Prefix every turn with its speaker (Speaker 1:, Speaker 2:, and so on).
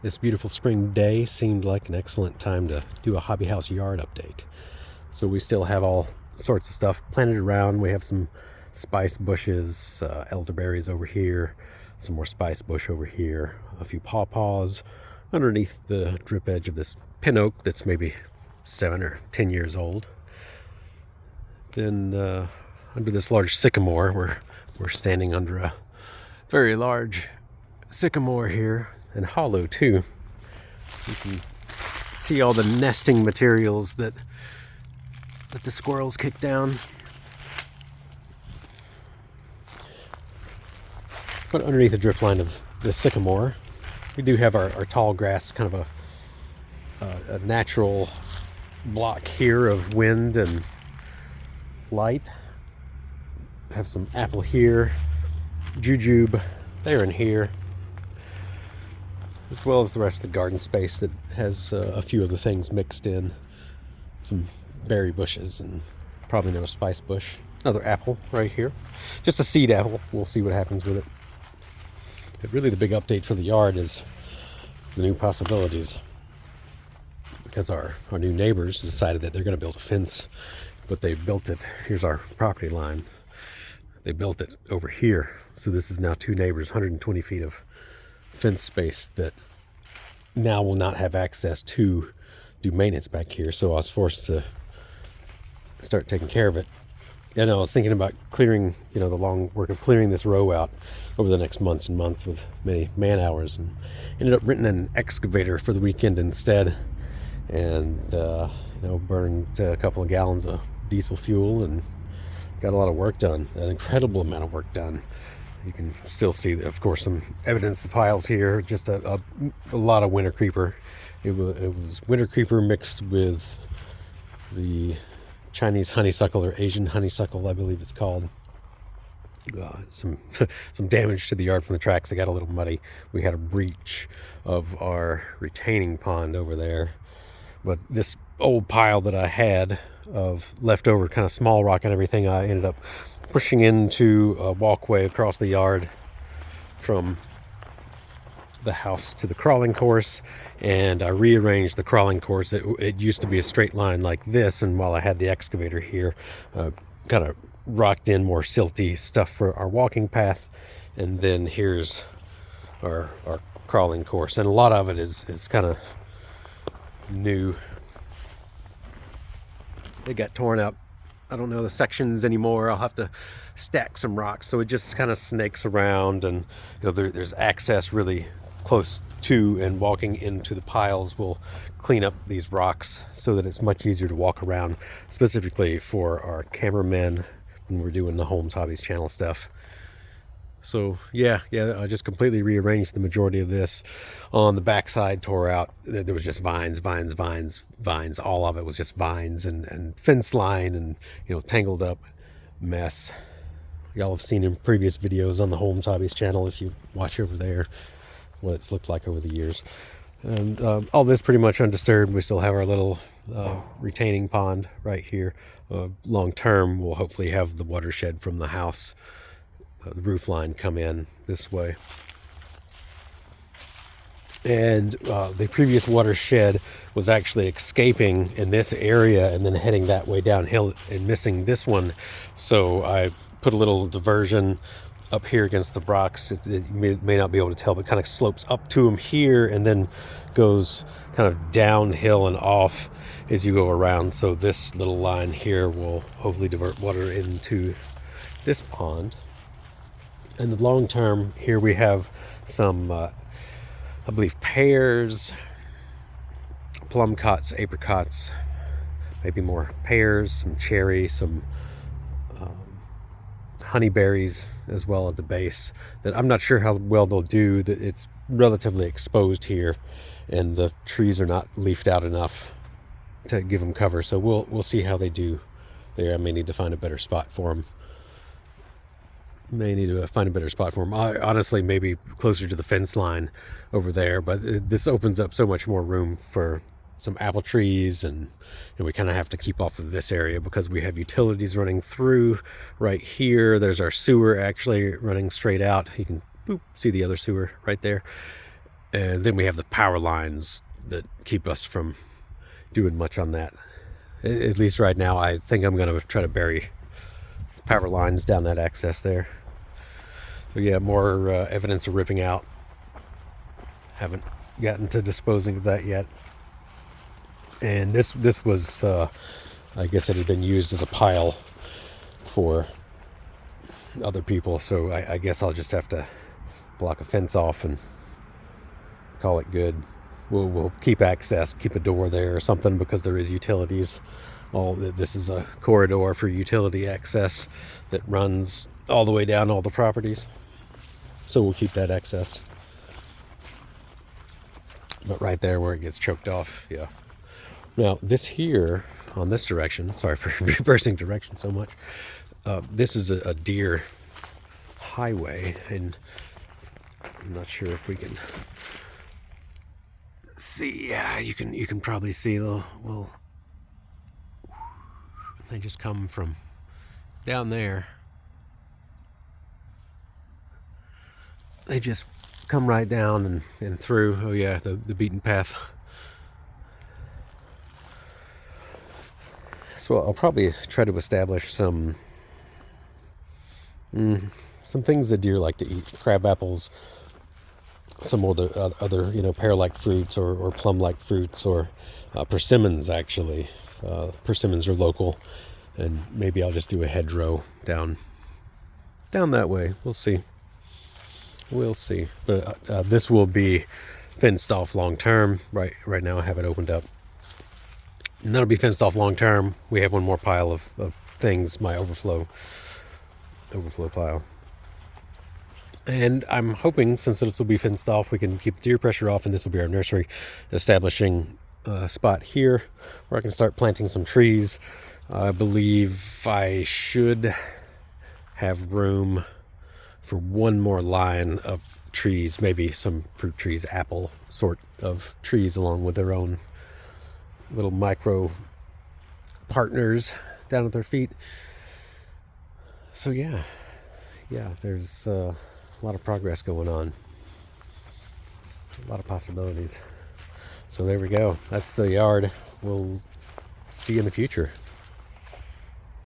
Speaker 1: This beautiful spring day seemed like an excellent time to do a hobby house yard update. So we still have all sorts of stuff planted around. We have some spice bushes, elderberries over here, some more spice bush over here, a few pawpaws underneath the drip edge of this pin oak that's maybe 7 or 10 years old. Then under this large sycamore, we're standing under a very large sycamore here, and hollow too. You can see all the nesting materials that the squirrels kick down. But underneath the drip line of the sycamore, we do have our tall grass, kind of a natural block here of wind and light. Have some apple here, jujube there and here, as well as the rest of the garden space that has a few other things mixed in. Some berry bushes and probably no spice bush. Another apple right here. Just a seed apple. We'll see what happens with it. But really the big update for the yard is the new possibilities. Because our new neighbors decided that they're going to build a fence, but they built it. Here's our property line. They built it over here. So this is now two neighbors, 120 feet of fence space that now will not have access to do maintenance back here. So I was forced to start taking care of it. And I was thinking about clearing, the long work of clearing this row out over the next months and months with many man hours, and ended up renting an excavator for the weekend instead, and burned a couple of gallons of diesel fuel and got a lot of work done, an incredible amount of work done. You can still see, of course, some evidence of piles here, just a lot of winter creeper. It was winter creeper mixed with the Chinese honeysuckle, or Asian honeysuckle, I believe it's called. Some damage to the yard from the tracks. It got a little muddy. We had a breach of our retaining pond over there. But this old pile that I had of leftover kind of small rock and everything, I ended up pushing into a walkway across the yard from the house to the crawling course, and I rearranged the crawling course. It used to be a straight line like this, and while I had the excavator here, kind of rocked in more silty stuff for our walking path, and then here's our crawling course, and a lot of it is kind of new. It got torn up. I don't know the sections anymore. I'll have to stack some rocks, so it just kind of snakes around, and there's access really close to, and walking into the piles will clean up these rocks so that it's much easier to walk around, specifically for our cameramen when we're doing the Holmes Hobbies channel stuff. So yeah, I just completely rearranged the majority of this. On the backside, tore out. There was just vines. All of it was just vines and fence line and tangled up mess. Y'all have seen in previous videos on the Holmes Hobbies channel, if you watch over there, what it's looked like over the years. And all this pretty much undisturbed. We still have our little retaining pond right here. Long term, we'll hopefully have the watershed from the house, the roof line, come in this way. And the previous watershed was actually escaping in this area and then heading that way downhill and missing this one. So I put a little diversion up here against the rocks. You may not be able to tell, but kind of slopes up to them here and then goes kind of downhill and off as you go around. So this little line here will hopefully divert water into this pond. And the long term, here we have some I believe pears, plum-cots, apricots, maybe more pears, some cherry, some honeyberries as well at the base, that I'm not sure how well they'll do. That it's relatively exposed here, and the trees are not leafed out enough to give them cover. So we'll see how they do there. I may need to find a better spot for them. I honestly maybe closer to the fence line over there, but this opens up so much more room for some apple trees, and we kind of have to keep off of this area because we have utilities running through right here. There's our sewer actually running straight out. You can see the other sewer right there. And then we have the power lines that keep us from doing much on that. At least right now, I think I'm going to try to bury power lines down that access there. So yeah, more evidence of ripping out. Haven't gotten to disposing of that yet. And this was, I guess it had been used as a pile for other people. So I guess I'll just have to block a fence off and call it good. We'll keep access, keep a door there or something, because there is utilities. This is a corridor for utility access that runs all the way down all the properties. So we'll keep that access. But right there where it gets choked off, yeah. Now this here on this direction, sorry for reversing direction so much. This is a deer highway, and I'm not sure if we can see. Yeah, you can probably see the well. They just come from down there. They just come right down and through. Oh yeah, the beaten path. So I'll probably try to establish some things that deer like to eat: crab apples, some other pear-like fruits or plum-like fruits, or persimmons. Actually, persimmons are local, and maybe I'll just do a hedgerow down that way. We'll see. But this will be fenced off long term. Right now I have it opened up. And that'll be fenced off long term. We have one more pile of things, my overflow pile. And I'm hoping, since this will be fenced off, we can keep deer pressure off, and this will be our nursery, establishing a spot here where I can start planting some trees. I believe I should have room for one more line of trees, maybe some fruit trees, apple sort of trees, along with their own little micro partners down at their feet. So yeah, there's a lot of progress going on, a lot of possibilities. So there we go. That's the yard. We'll see you in the future.